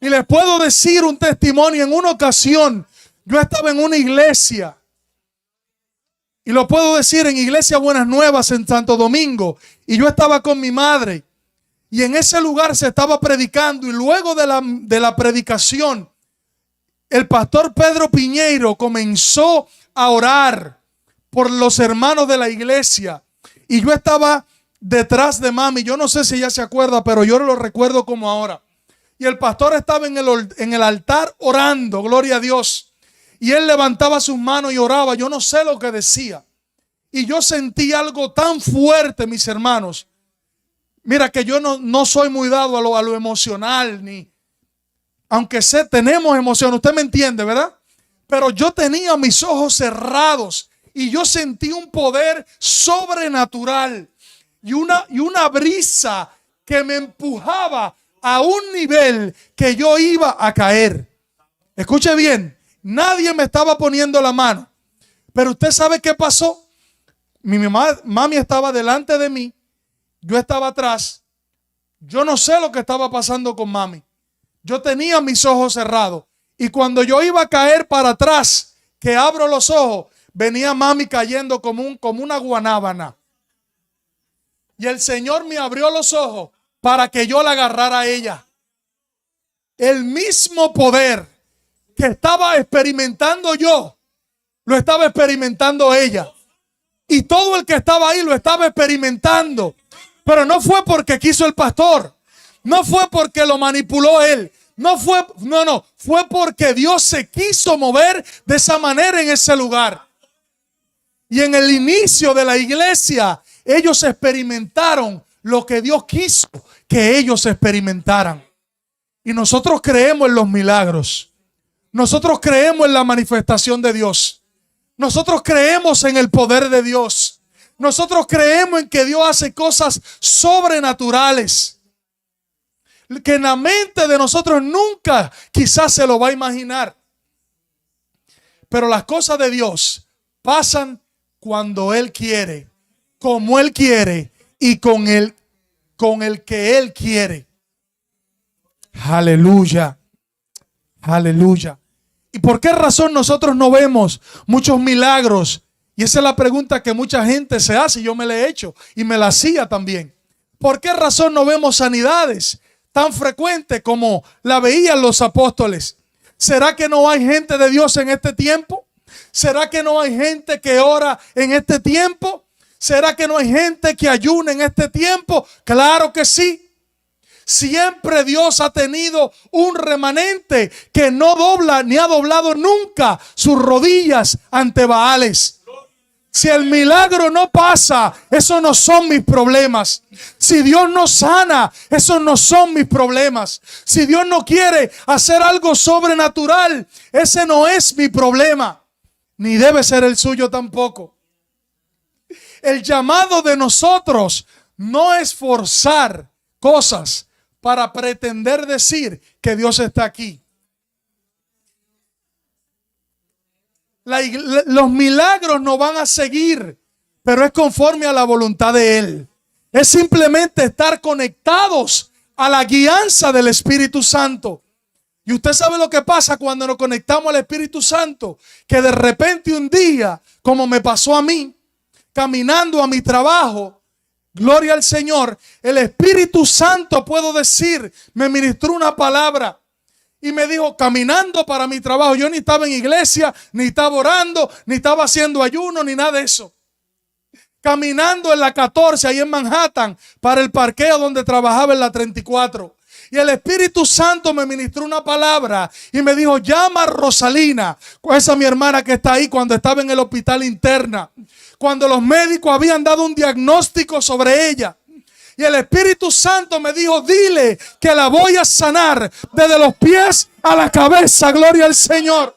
Y les puedo decir un testimonio. En una ocasión yo estaba en una iglesia Y lo puedo decir en Iglesia Buenas Nuevas en Santo Domingo. Y yo estaba con mi madre. Y en ese lugar se estaba predicando. Y luego de la predicación, el pastor Pedro Piñeiro comenzó a orar por los hermanos de la iglesia. Y yo estaba detrás de mami. Yo no sé si ella se acuerda, pero yo lo recuerdo como ahora. Y el pastor estaba en el altar orando, gloria a Dios. Y él levantaba sus manos y oraba. Yo no sé lo que decía. Y yo sentí algo tan fuerte, mis hermanos. Mira que yo no soy muy dado a lo emocional, ni aunque tenemos emoción, usted me entiende, ¿verdad? Pero yo tenía mis ojos cerrados y yo sentí un poder sobrenatural y una brisa que me empujaba a un nivel que yo iba a caer. Escuche bien, nadie me estaba poniendo la mano, pero usted sabe qué pasó. Mami estaba delante de mí, yo estaba atrás. Yo no sé lo que estaba pasando con mami. Yo tenía mis ojos cerrados. Y cuando yo iba a caer para atrás, que abro los ojos, venía mami cayendo como una guanábana. Y el Señor me abrió los ojos para que yo la agarrara a ella. El mismo poder que estaba experimentando yo, lo estaba experimentando ella. Y todo el que estaba ahí lo estaba experimentando. Pero no fue porque quiso el pastor. No fue porque lo manipuló él. No, fue porque Dios se quiso mover de esa manera en ese lugar. Y en el inicio de la iglesia, ellos experimentaron lo que Dios quiso que ellos experimentaran. Y nosotros creemos en los milagros. Nosotros creemos en la manifestación de Dios. Nosotros creemos en el poder de Dios. Nosotros creemos en que Dios hace cosas sobrenaturales que en la mente de nosotros nunca quizás se lo va a imaginar. Pero las cosas de Dios pasan cuando Él quiere, como Él quiere y con el que Él quiere. Aleluya, aleluya. ¿Y por qué razón nosotros no vemos muchos milagros? Y esa es la pregunta que mucha gente se hace. Yo me la he hecho y me la hacía también. ¿Por qué razón no vemos sanidades tan frecuentes como la veían los apóstoles? ¿Será que no hay gente de Dios en este tiempo? ¿Será que no hay gente que ora en este tiempo? ¿Será que no hay gente que ayuna en este tiempo? Claro que sí. Siempre Dios ha tenido un remanente que no dobla ni ha doblado nunca sus rodillas ante Baales. Si el milagro no pasa, esos no son mis problemas. Si Dios no sana, esos no son mis problemas. Si Dios no quiere hacer algo sobrenatural, ese no es mi problema. Ni debe ser el suyo tampoco. El llamado de nosotros no es forzar cosas para pretender decir que Dios está aquí. Los milagros no van a seguir, pero es conforme a la voluntad de Él. Es simplemente estar conectados a la guianza del Espíritu Santo. Y usted sabe lo que pasa cuando nos conectamos al Espíritu Santo, que de repente un día, como me pasó a mí, caminando a mi trabajo, gloria al Señor, el Espíritu Santo, puedo decir, me ministró una palabra. Y me dijo, caminando para mi trabajo. Yo ni estaba en iglesia, ni estaba orando, ni estaba haciendo ayuno, ni nada de eso. Caminando en la 14, ahí en Manhattan, para el parqueo donde trabajaba en la 34. Y el Espíritu Santo me ministró una palabra y me dijo, llama a Rosalina, esa mi hermana que está ahí cuando estaba en el hospital interna. Cuando los médicos habían dado un diagnóstico sobre ella. Y el Espíritu Santo me dijo, dile que la voy a sanar desde los pies a la cabeza. Gloria al Señor.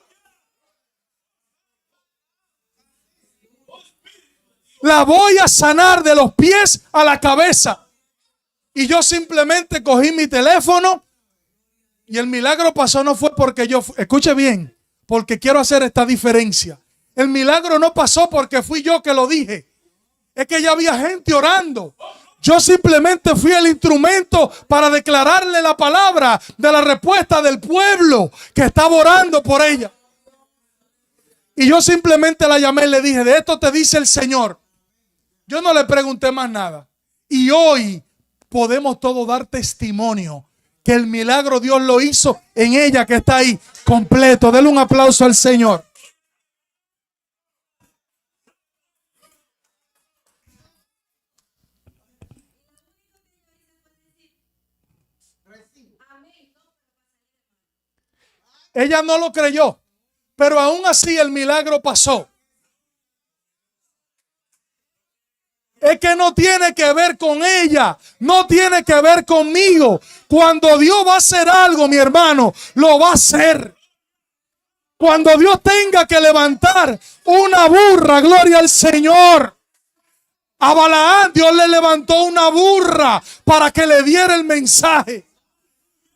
La voy a sanar de los pies a la cabeza. Y yo simplemente cogí mi teléfono y el milagro pasó. No fue porque yo, escuche bien, porque quiero hacer esta diferencia. El milagro no pasó porque fui yo que lo dije. Es que ya había gente orando. Yo simplemente fui el instrumento para declararle la palabra de la respuesta del pueblo que estaba orando por ella. Y yo simplemente la llamé y le dije, de esto te dice el Señor. Yo no le pregunté más nada. Y hoy podemos todos dar testimonio que el milagro Dios lo hizo en ella que está ahí completo. Denle un aplauso al Señor. Ella no lo creyó, pero aún así el milagro pasó. Es que no tiene que ver con ella, no tiene que ver conmigo. Cuando Dios va a hacer algo, mi hermano, lo va a hacer. Cuando Dios tenga que levantar una burra, gloria al Señor. A Balaán Dios le levantó una burra para que le diera el mensaje.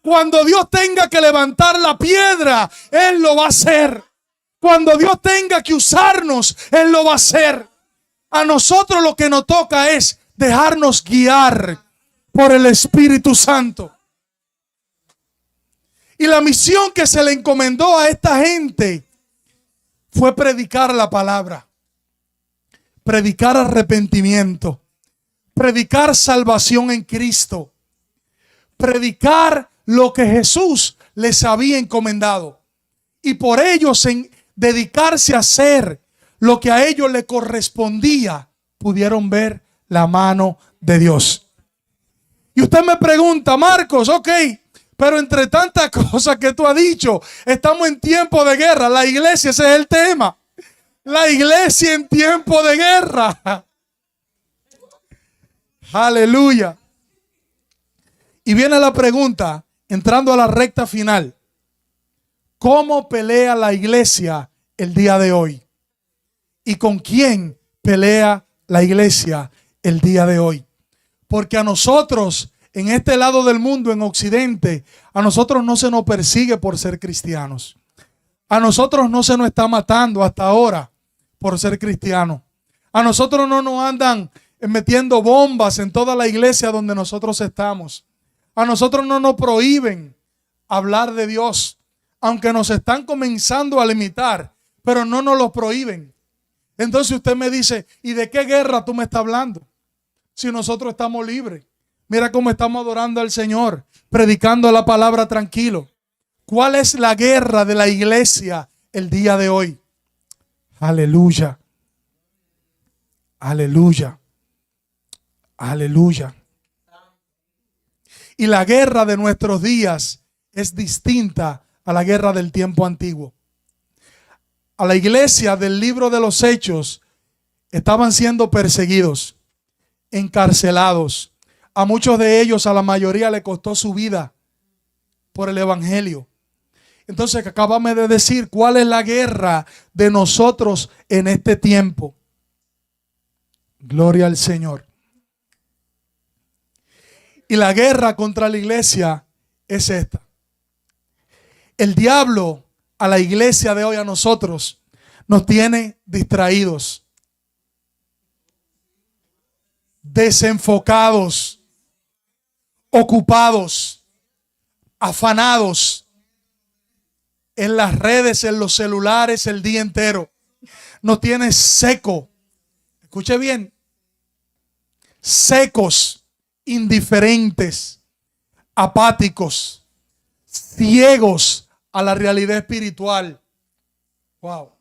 Cuando Dios tenga que levantar la piedra, Él lo va a hacer. Cuando Dios tenga que usarnos, Él lo va a hacer. A nosotros lo que nos toca es dejarnos guiar por el Espíritu Santo. Y la misión que se le encomendó a esta gente fue predicar la palabra, predicar arrepentimiento, predicar salvación en Cristo, predicar lo que Jesús les había encomendado. Y por ellos en dedicarse a hacer lo que a ellos le correspondía, pudieron ver la mano de Dios. Y usted me pregunta, Marcos, ok, pero entre tantas cosas que tú has dicho, estamos en tiempo de guerra. La iglesia, ese es el tema. La iglesia en tiempo de guerra. Aleluya. Y viene la pregunta, entrando a la recta final. ¿Cómo pelea la iglesia el día de hoy? ¿Y con quién pelea la iglesia el día de hoy? Porque a nosotros, en este lado del mundo, en Occidente, a nosotros no se nos persigue por ser cristianos. A nosotros no se nos está matando hasta ahora por ser cristianos. A nosotros no nos andan metiendo bombas en toda la iglesia donde nosotros estamos. A nosotros no nos prohíben hablar de Dios, aunque nos están comenzando a limitar, pero no nos lo prohíben. Entonces usted me dice, ¿y de qué guerra tú me estás hablando? Si nosotros estamos libres. Mira cómo estamos adorando al Señor, predicando la palabra tranquilo. ¿Cuál es la guerra de la iglesia el día de hoy? Aleluya. Aleluya. Aleluya. Y la guerra de nuestros días es distinta a la guerra del tiempo antiguo. A la iglesia del libro de los Hechos estaban siendo perseguidos, encarcelados. A muchos de ellos, a la mayoría, le costó su vida por el evangelio. Entonces, acabamos de decir cuál es la guerra de nosotros en este tiempo. Gloria al Señor. Y la guerra contra la iglesia es esta. El diablo a la iglesia de hoy, a nosotros, nos tiene distraídos, desenfocados, ocupados, afanados en las redes, en los celulares el día entero. Nos tiene seco. Escuche bien. Secos, indiferentes, apáticos, ciegos a la realidad espiritual. Wow.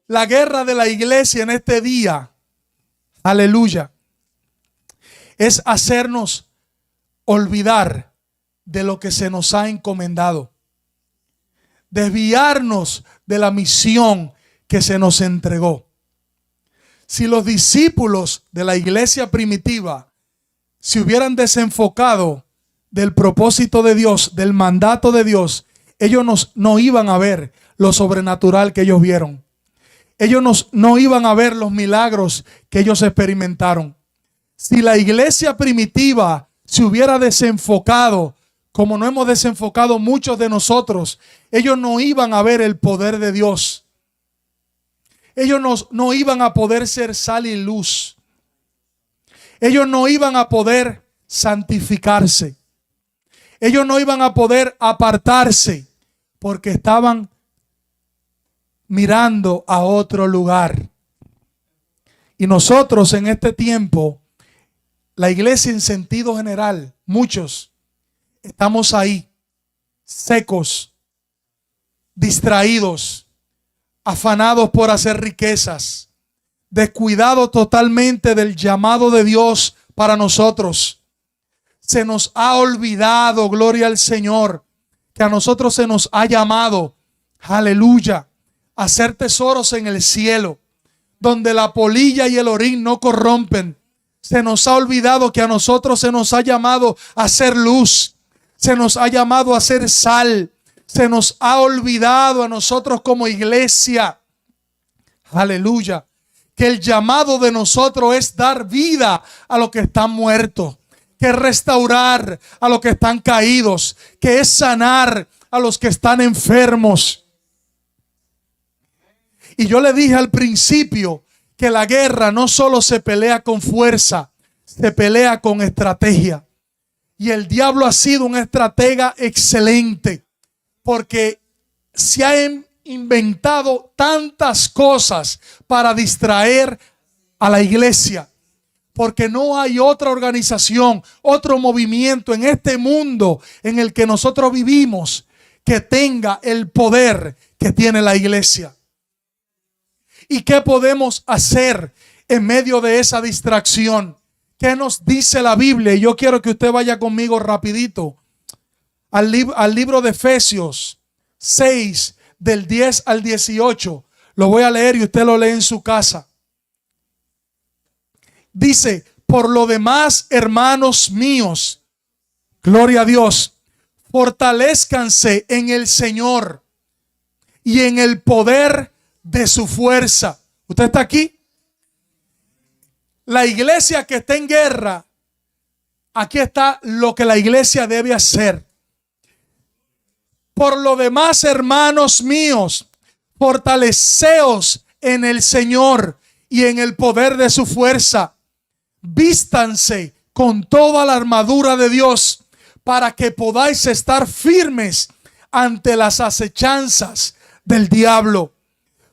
La guerra de la iglesia en este día, aleluya, es hacernos olvidar de lo que se nos ha encomendado, desviarnos de la misión que se nos entregó. Si los discípulos de la iglesia primitiva se hubieran desenfocado del propósito de Dios, del mandato de Dios, ellos no iban a ver lo sobrenatural que ellos vieron. Ellos no iban a ver los milagros que ellos experimentaron. Si la iglesia primitiva se hubiera desenfocado, como no hemos desenfocado muchos de nosotros, ellos no iban a ver el poder de Dios. Ellos no iban a poder ser sal y luz. Ellos no iban a poder santificarse. Ellos no iban a poder apartarse porque estaban mirando a otro lugar. Y nosotros en este tiempo, la iglesia en sentido general, muchos estamos ahí, secos, distraídos, afanados por hacer riquezas, descuidados totalmente del llamado de Dios para nosotros. Se nos ha olvidado, gloria al Señor, que a nosotros se nos ha llamado, aleluya, a hacer tesoros en el cielo, donde la polilla y el orín no corrompen. Se nos ha olvidado que a nosotros se nos ha llamado a hacer luz, se nos ha llamado a hacer sal, se nos ha olvidado a nosotros como iglesia, aleluya, que el llamado de nosotros es dar vida a los que están muertos, que es restaurar a los que están caídos, que es sanar a los que están enfermos. Y yo le dije al principio que la guerra no solo se pelea con fuerza, se pelea con estrategia. Y el diablo ha sido un estratega excelente, porque se ha inventado tantas cosas para distraer a la iglesia. Porque no hay otra organización, otro movimiento en este mundo en el que nosotros vivimos que tenga el poder que tiene la iglesia. ¿Y qué podemos hacer en medio de esa distracción? ¿Qué nos dice la Biblia? Y yo quiero que usted vaya conmigo rapidito al libro de Efesios 6, del 10 al 18. Lo voy a leer y usted lo lee en su casa. Dice: por lo demás, hermanos míos, gloria a Dios, fortalezcanse en el Señor y en el poder de su fuerza. ¿Usted está aquí? La iglesia que está en guerra, aquí está lo que la iglesia debe hacer. Por lo demás, hermanos míos, fortaleceos en el Señor y en el poder de su fuerza. Vístanse con toda la armadura de Dios para que podáis estar firmes ante las acechanzas del diablo.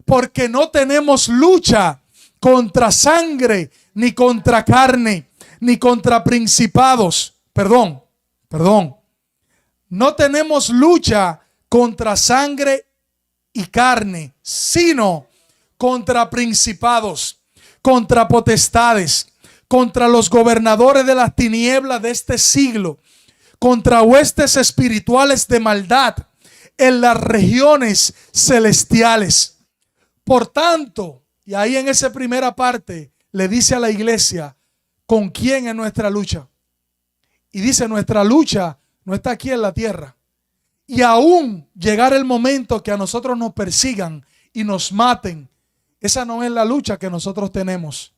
Porque no tenemos lucha contra sangre, ni contra carne, ni contra principados. Perdón. No tenemos lucha contra sangre y carne, sino contra principados, contra potestades, contra los gobernadores de las tinieblas de este siglo, contra huestes espirituales de maldad en las regiones celestiales. Por tanto, y ahí en esa primera parte le dice a la iglesia con quién es nuestra lucha. Y dice: nuestra lucha no está aquí en la tierra. Y aún llegar el momento que a nosotros nos persigan y nos maten, esa no es la lucha que nosotros tenemos.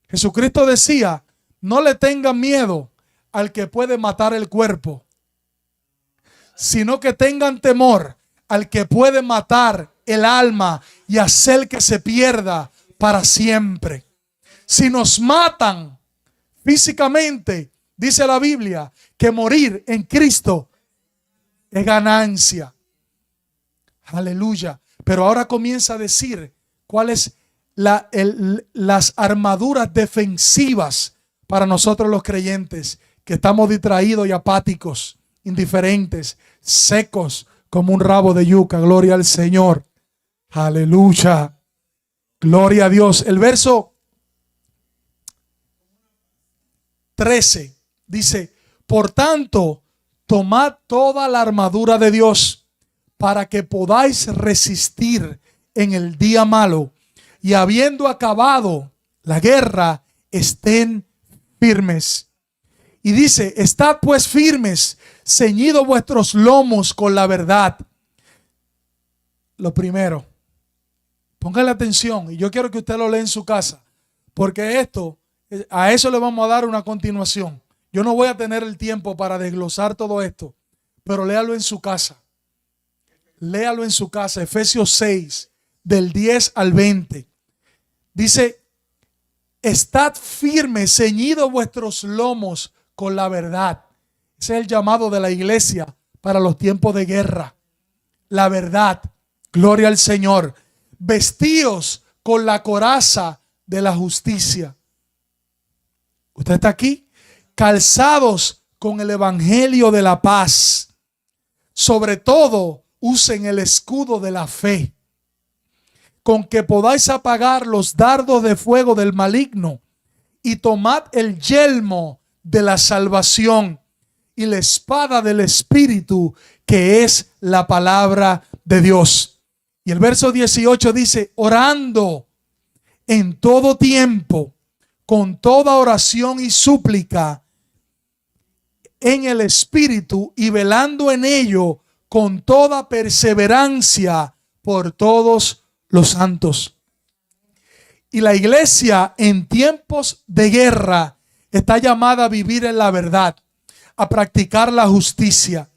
Jesucristo decía: no le tengan miedo al que puede matar el cuerpo, sino que tengan temor al que puede matar el alma y hacer que se pierda para siempre. Si nos matan físicamente, dice la Biblia que morir en Cristo es ganancia. Aleluya. Pero ahora comienza a decir cuáles las armaduras defensivas para nosotros los creyentes, que estamos distraídos y apáticos, indiferentes, secos como un rabo de yuca. Gloria al Señor. Aleluya. Gloria a Dios. El verso 13 dice: por tanto, tomad toda la armadura de Dios para que podáis resistir en el día malo, y habiendo acabado la guerra, estén firmes. Y dice: estad pues firmes, ceñidos vuestros lomos con la verdad. Lo primero, póngale atención, y yo quiero que usted lo lea en su casa, porque a eso le vamos a dar una continuación. Yo no voy a tener el tiempo para desglosar todo esto, pero léalo en su casa. Léalo en su casa. Efesios 6, del 10 al 20. Dice: estad firmes, ceñidos vuestros lomos con la verdad. Ese es el llamado de la iglesia para los tiempos de guerra. La verdad, gloria al Señor. Vestidos con la coraza de la justicia. Usted está aquí, calzados con el evangelio de la paz. Sobre todo, usen el escudo de la fe, con que podáis apagar los dardos de fuego del maligno, y tomad el yelmo de la salvación y la espada del Espíritu, que es la palabra de Dios. Y el verso 18 dice: orando en todo tiempo, con toda oración y súplica en el Espíritu, y velando en ello con toda perseverancia por todos los santos. Y la iglesia en tiempos de guerra está llamada a vivir en la verdad, a practicar la justicia,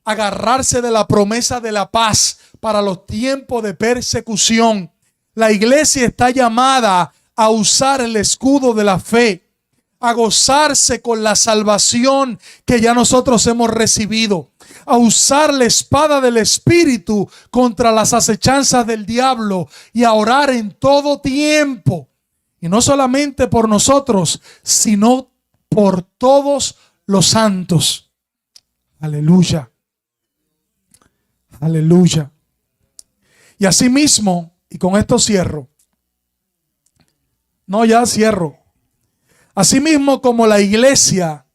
a agarrarse de la promesa de la paz para los tiempos de persecución. La iglesia está llamada a usar el escudo de la fe, a gozarse con la salvación que ya nosotros hemos recibido, a usar la espada del Espíritu contra las acechanzas del diablo, y a orar en todo tiempo, y no solamente por nosotros, sino por todos los santos. Aleluya, aleluya. Y asimismo, y con esto cierro, asimismo, como la iglesia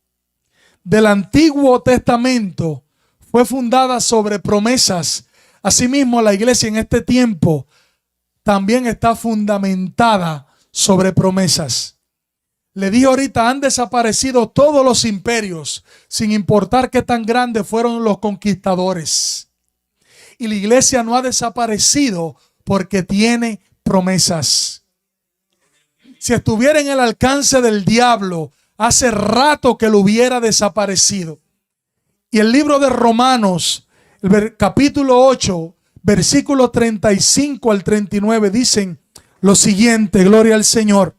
del Antiguo Testamento fue fundada sobre promesas, asimismo la iglesia en este tiempo también está fundamentada sobre promesas. Le dije ahorita, han desaparecido todos los imperios, sin importar qué tan grandes fueron los conquistadores. Y la iglesia no ha desaparecido porque tiene promesas. Si estuviera en el alcance del diablo, hace rato que lo hubiera desaparecido. Y el libro de Romanos, el capítulo 8, versículos 35 al 39, dicen lo siguiente, gloria al Señor.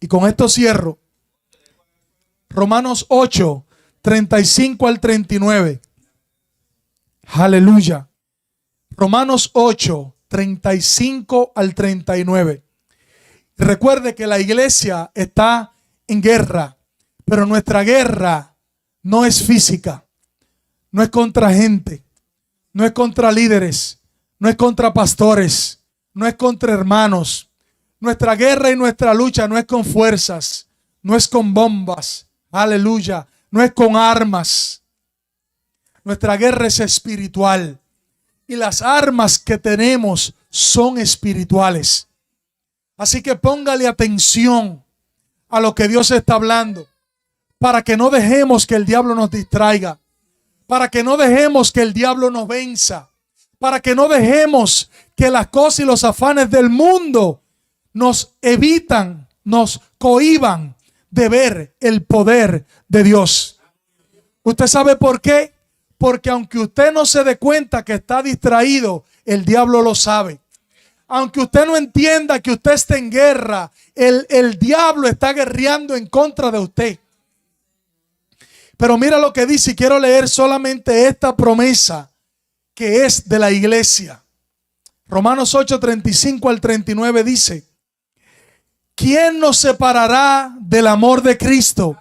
Y con esto cierro. Romanos 8, 35 al 39. Aleluya. Romanos 8, 35 al 39. Recuerde que la iglesia está en guerra, pero nuestra guerra no es física, no es contra gente, no es contra líderes, no es contra pastores, no es contra hermanos. Nuestra guerra y nuestra lucha no es con fuerzas, no es con bombas, aleluya, no es con armas. Nuestra guerra es espiritual, y las armas que tenemos son espirituales. Así que póngale atención a lo que Dios está hablando, para que no dejemos que el diablo nos distraiga, para que no dejemos que el diablo nos venza, para que no dejemos que las cosas y los afanes del mundo nos evitan, nos cohíban de ver el poder de Dios. ¿Usted sabe por qué? Porque aunque usted no se dé cuenta que está distraído, el diablo lo sabe. Aunque usted no entienda que usted está en guerra, el diablo está guerreando en contra de usted. Pero mira lo que dice, y quiero leer solamente esta promesa que es de la iglesia. Romanos 8, 35 al 39 dice: ¿quién nos separará del amor de Cristo?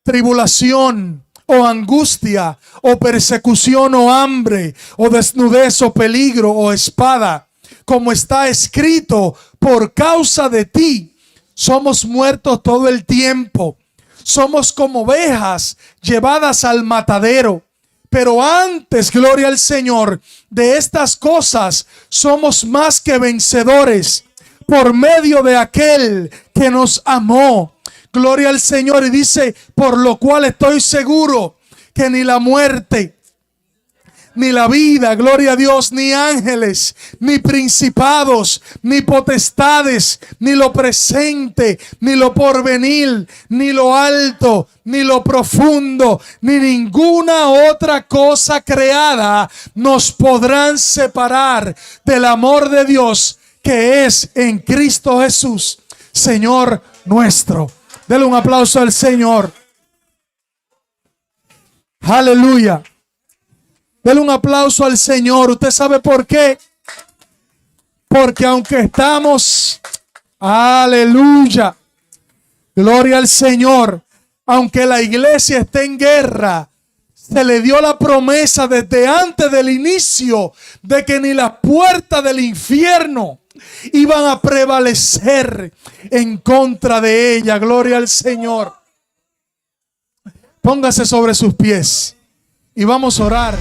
Tribulación, o angustia, o persecución, o hambre, o desnudez, o peligro, o espada. Como está escrito, por causa de ti somos muertos todo el tiempo. Somos como ovejas llevadas al matadero. Pero antes, gloria al Señor, de estas cosas somos más que vencedores por medio de aquel que nos amó. Gloria al Señor. Y dice: por lo cual estoy seguro que ni la muerte, ni la vida, gloria a Dios, ni ángeles, ni principados, ni potestades, ni lo presente, ni lo porvenir, ni lo alto, ni lo profundo, ni ninguna otra cosa creada nos podrán separar del amor de Dios que es en Cristo Jesús, Señor nuestro. Dele un aplauso al Señor. Aleluya. Denle un aplauso al Señor. ¿Usted sabe por qué? Porque aunque estamos, aleluya, gloria al Señor, aunque la iglesia esté en guerra, se le dio la promesa desde antes del inicio de que ni las puertas del infierno iban a prevalecer en contra de ella. Gloria al Señor. Póngase sobre sus pies y vamos a orar.